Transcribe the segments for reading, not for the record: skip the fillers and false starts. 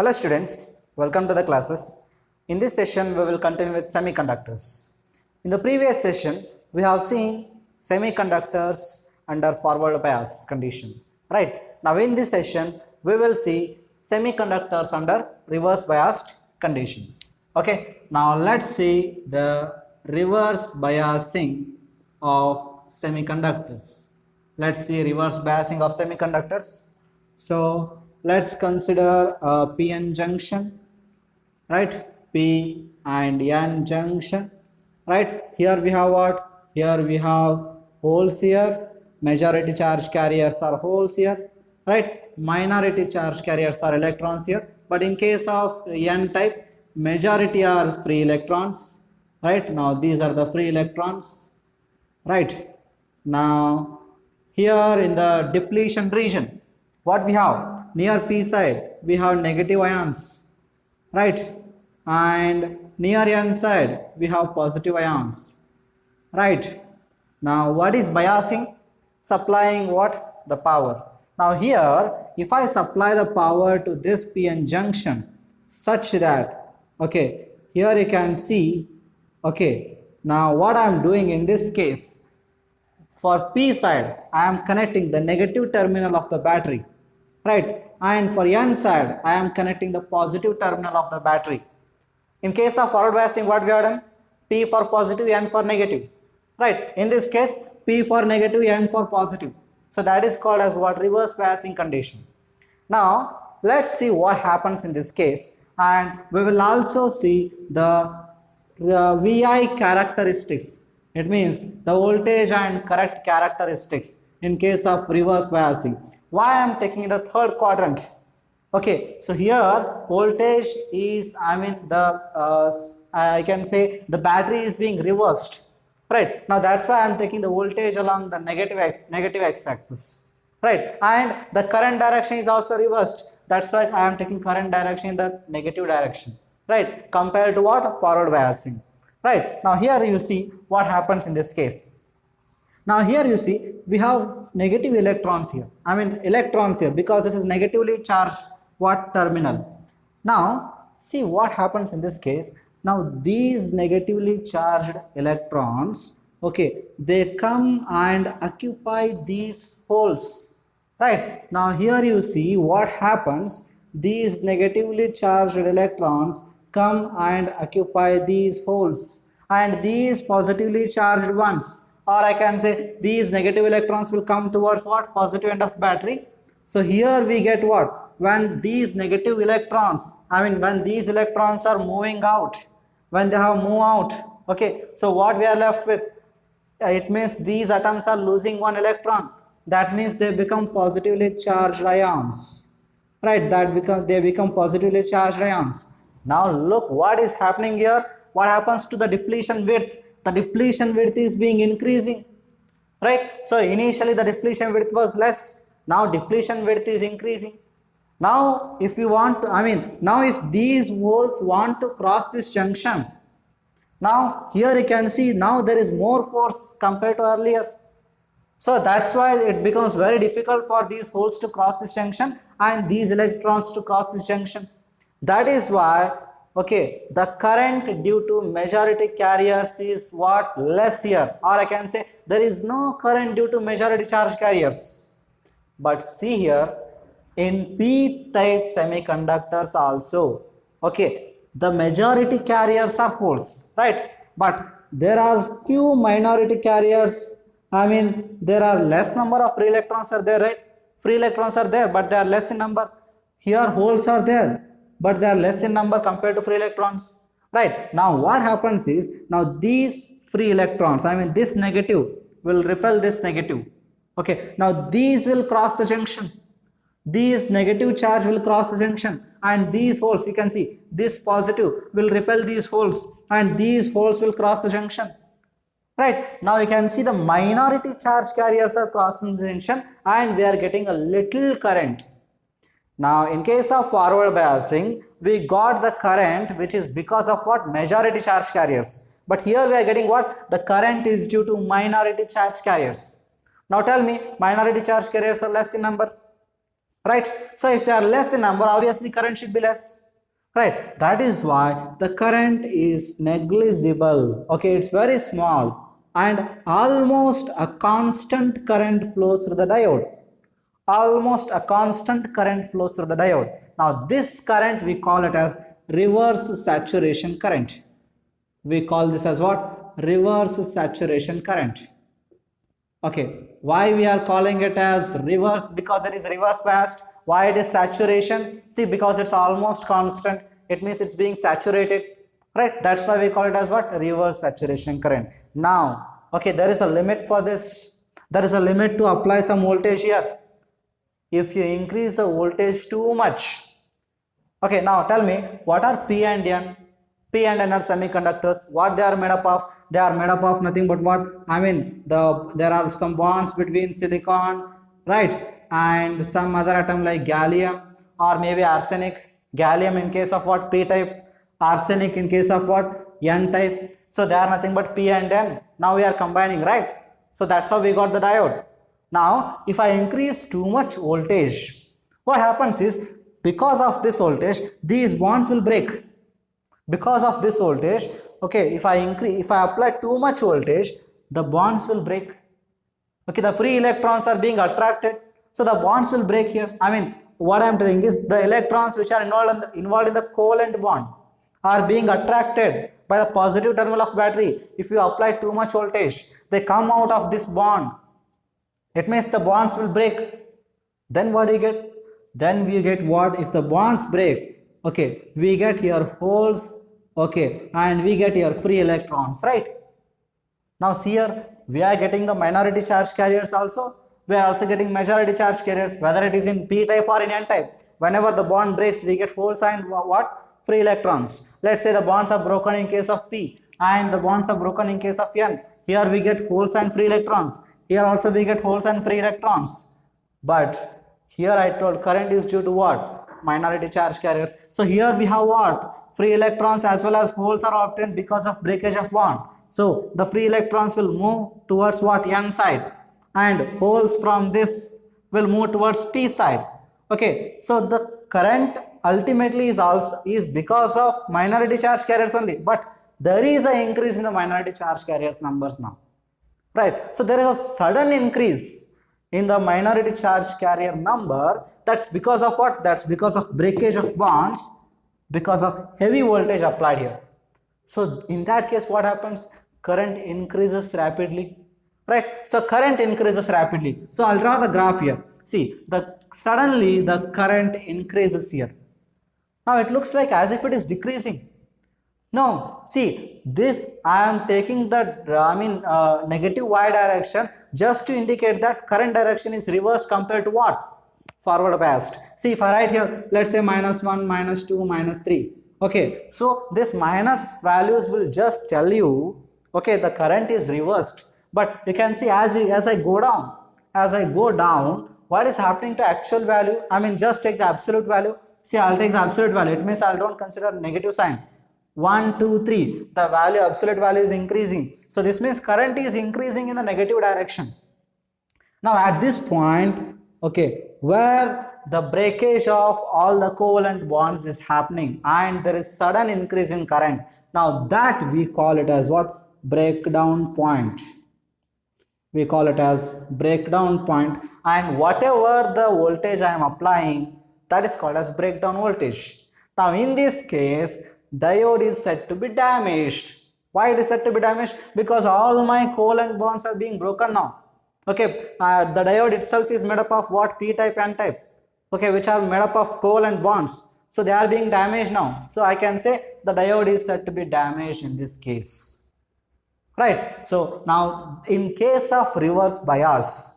Hello students, welcome to the classes. In this session we will continue with semiconductors. In the previous session we have seen semiconductors under forward bias condition. Right, now in this session we will see semiconductors under reverse biased condition. Okay, now let's see the reverse biasing of semiconductors. Let's see reverse biasing of semiconductors. So let's consider a PN junction, right? P and N junction, right? Here we have what? Here we have holes here. Majority charge carriers are holes here, right? Minority charge carriers are electrons here. But in case of N type, majority are free electrons, right? Now these are the free electrons, right? Now here in the depletion region, what we have near P side, we have negative ions, right? And near N side we have positive ions, right? Now what is biasing? Supplying what? The power. Now here if I supply the power to this PN junction such that, okay, here you can see, okay, now what I am doing in this case, for P side I am connecting the negative terminal of the battery, right? And for N side I am connecting the positive terminal of the battery. In case of forward biasing, what we have done? P for positive, N for negative, right? In this case P for negative, N for positive. So that is called as what? Reverse biasing condition. Now let's see what happens in this case, and we will also see the VI characteristics. It means the voltage and current characteristics in case of reverse biasing. Why I am taking the third quadrant? Okay, so here voltage is, I can say the battery is being reversed, right? Now that's why I am taking the voltage along the negative x axis, right? And the current direction is also reversed. That's why I am taking current direction in the negative direction, right? Compared to what? Forward biasing, right? Now here you see what happens in this case. Now here you see we have negative electrons here. Electrons here, because this is negatively charged what terminal. Now see what happens in this case. Now these negatively charged electrons, okay, they come and occupy these holes, right? Now here you see what happens. These negatively charged electrons come and occupy these holes, and these positively charged ones, or I can say these negative electrons will come towards what? Positive end of battery. So here we get what? When these negative electrons, when these electrons are moving out, when they have moved out, okay, so what we are left with? It means these atoms are losing one electron. That means they become positively charged ions, right? They become positively charged ions. Now look what is happening here. What happens to the depletion width? The depletion width is being increasing, right? So initially the depletion width was less. Now depletion width is increasing. Now if you want to, now if these holes want to cross this junction, now here you can see now there is more force compared to earlier. So that's why it becomes very difficult for these holes to cross this junction and these electrons to cross this junction. That is why, okay, the current due to majority carriers is what? Less here, or I can say there is no current due to majority charge carriers. But see here, in P type semiconductors also, okay, the majority carriers are holes, right? But there are few minority carriers. There are less number of free electrons are there, right? Free electrons are there, but they are less in number. Here holes are there, but they are less in number compared to free electrons, right? Now what happens is, now these free electrons, this negative will repel this negative, okay, now these will cross the junction. These negative charge will cross the junction, and these holes, you can see this positive will repel these holes, and these holes will cross the junction, right? Now you can see the minority charge carriers are crossing the junction and we are getting a little current. Now in case of forward biasing, we got the current which is because of what? Majority charge carriers. But here we are getting what? The current is due to minority charge carriers. Now tell me, minority charge carriers are less in number. right? So if they are less in number, obviously current should be less, right? That is why the current is negligible. Okay, it's very small and almost a constant current flows through the diode. Almost a constant current flows through the diode. Now this current we call it as reverse saturation current. We call this as what? Reverse saturation current. Okay, why we are calling it as reverse? Because it is reverse biased. Why it is saturation? See, because it's almost constant, it means it's being saturated, right? That's why we call it as what? Reverse saturation current. Now, okay, there is a limit for this. There is a limit to apply some voltage here. If you increase the voltage too much, okay, now tell me, what are P and N? P and N are semiconductors. What they are made up of? They are made up of nothing but what? I mean, there are some bonds between silicon, right? And some other atom like gallium or maybe arsenic. Gallium in case of what? P type. Arsenic in case of what? N type. So they are nothing but P and N. Now we are combining, right? So that's how we got the diode. Now, if I increase too much voltage, what happens is, because of this voltage, these bonds will break. Because of this voltage, okay, if I apply too much voltage, the bonds will break. Okay, the free electrons are being attracted, so the bonds will break here. I mean, what I am telling is the electrons which are involved in the covalent bond are being attracted by the positive terminal of battery. If you apply too much voltage, they come out of this bond. It means the bonds will break. Then what do you get? Then we get what? If the bonds break, okay, we get here holes, okay, and we get here free electrons, right? Now see here, we are getting the minority charge carriers also. We are also getting majority charge carriers, whether it is in P type or in N type. Whenever the bond breaks, we get holes and what? Free electrons. Let's say the bonds are broken in case of P and the bonds are broken in case of N. Here we get holes and free electrons. Here also we get holes and free electrons. But here I told current is due to what? Minority charge carriers. So here we have what? Free electrons as well as holes are obtained because of breakage of bond. So the free electrons will move towards what? N side, and holes from this will move towards P side. Okay, so the current ultimately is because of minority charge carriers only, but there is an increase in the minority charge carriers numbers now. Right, so there is a sudden increase in the minority charge carrier number. That's because of what? That's because of breakage of bonds, because of heavy voltage applied here. So in that case, what happens? Current increases rapidly, right? So current increases rapidly. So I'll draw the graph here. See, suddenly the current increases here. Now it looks like as if it is decreasing. No, see, this I am taking the negative y direction just to indicate that current direction is reversed compared to what? Forward biased. See, if I write here, let's say -1, -2, -3. Okay, so this minus values will just tell you, okay, the current is reversed. But you can see as I go down, what is happening to actual value? I mean, just take the absolute value. See, I'll take the absolute value. It means I don't consider negative sign. 1, 2, 3, the value, absolute value is increasing. So this means current is increasing in the negative direction. Now at this point, okay, where the breakage of all the covalent bonds is happening and there is sudden increase in current. Now that we call it as what? Breakdown point. We call it as breakdown point, and whatever the voltage I am applying, that is called as breakdown voltage. Now in this case, diode is said to be damaged. Why it is said to be damaged? Because all my covalent bonds are being broken now. Okay, the diode itself is made up of what? P type, N type. Okay, which are made up of covalent bonds. So they are being damaged now. So I can say the diode is said to be damaged in this case. Right. So now in case of reverse bias,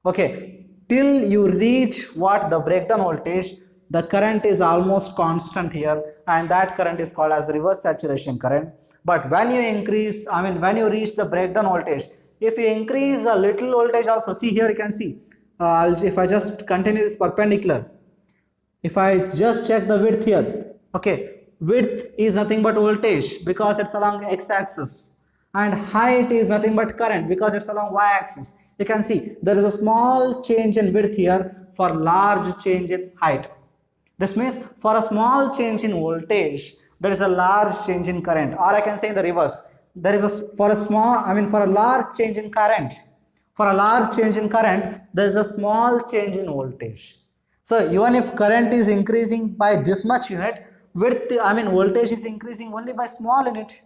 okay, till you reach what? The breakdown voltage, the current is almost constant here, and that current is called as reverse saturation current. But when you increase, when you reach the breakdown voltage, if you increase a little voltage also, see here you can see, if I just continue this perpendicular, if I just check the width here, okay, width is nothing but voltage because it's along x-axis, and height is nothing but current because it's along y-axis. You can see there is a small change in width here for large change in height. This means for a small change in voltage, there is a large change in current, or I can say in the reverse. There is for a large change in current. For a large change in current, there is a small change in voltage. So even if current is increasing by this much unit, voltage is increasing only by small unit.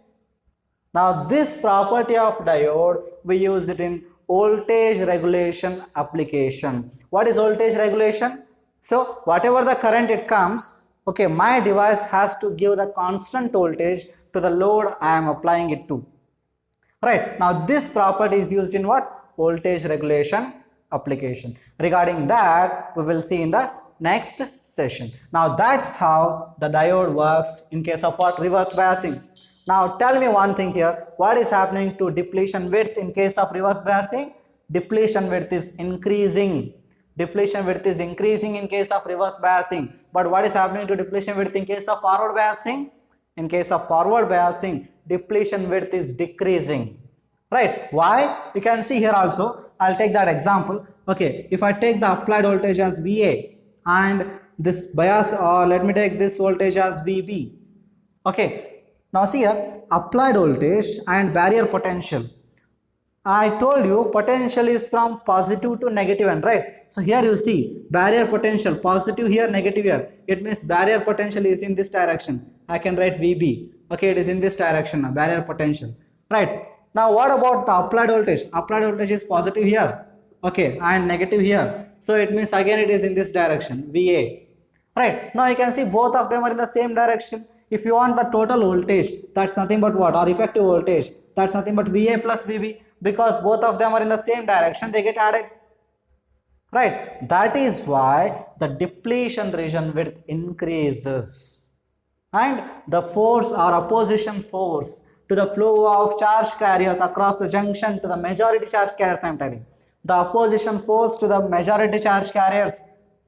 Now this property of diode, we use it in voltage regulation application. What is voltage regulation? So whatever the current it comes, okay, my device has to give the constant voltage to the load I am applying it to. Right, now this property is used in what? Voltage regulation application. Regarding that, we will see in the next session. Now that's how the diode works in case of what? Reverse biasing. Now tell me one thing here, what is happening to depletion width in case of reverse biasing? Depletion width is increasing. Depletion width is increasing in case of reverse biasing. But what is happening to depletion width in case of forward biasing? In case of forward biasing, depletion width is decreasing. Right? Why? You can see here also. I'll take that example. Okay, if I take the applied voltage as VA and this bias, or let me take this voltage as VB. Okay, now see here, applied voltage and barrier potential. I told you potential is from positive to negative end, right? So here you see barrier potential, positive here, negative here. It means barrier potential is in this direction. I can write VB. Okay, it is in this direction now, barrier potential. Right. Now what about the applied voltage? Applied voltage is positive here. Okay, and negative here. So it means again it is in this direction, VA. Right. Now you can see both of them are in the same direction. If you want the total voltage, that's nothing but what? Or effective voltage, that's nothing but VA plus VB. Because both of them are in the same direction, they get added. Right. That is why the depletion region width increases. And the force or opposition force to the flow of charge carriers across the junction to the majority charge carriers, I am telling. The opposition force to the majority charge carriers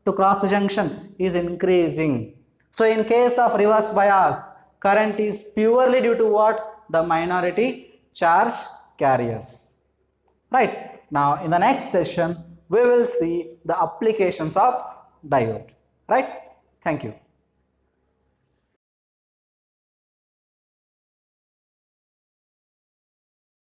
to cross the junction is increasing. So in case of reverse bias, current is purely due to what? The minority charge carriers. Right. Now in the next session, we will see the applications of diode. Right. Thank you.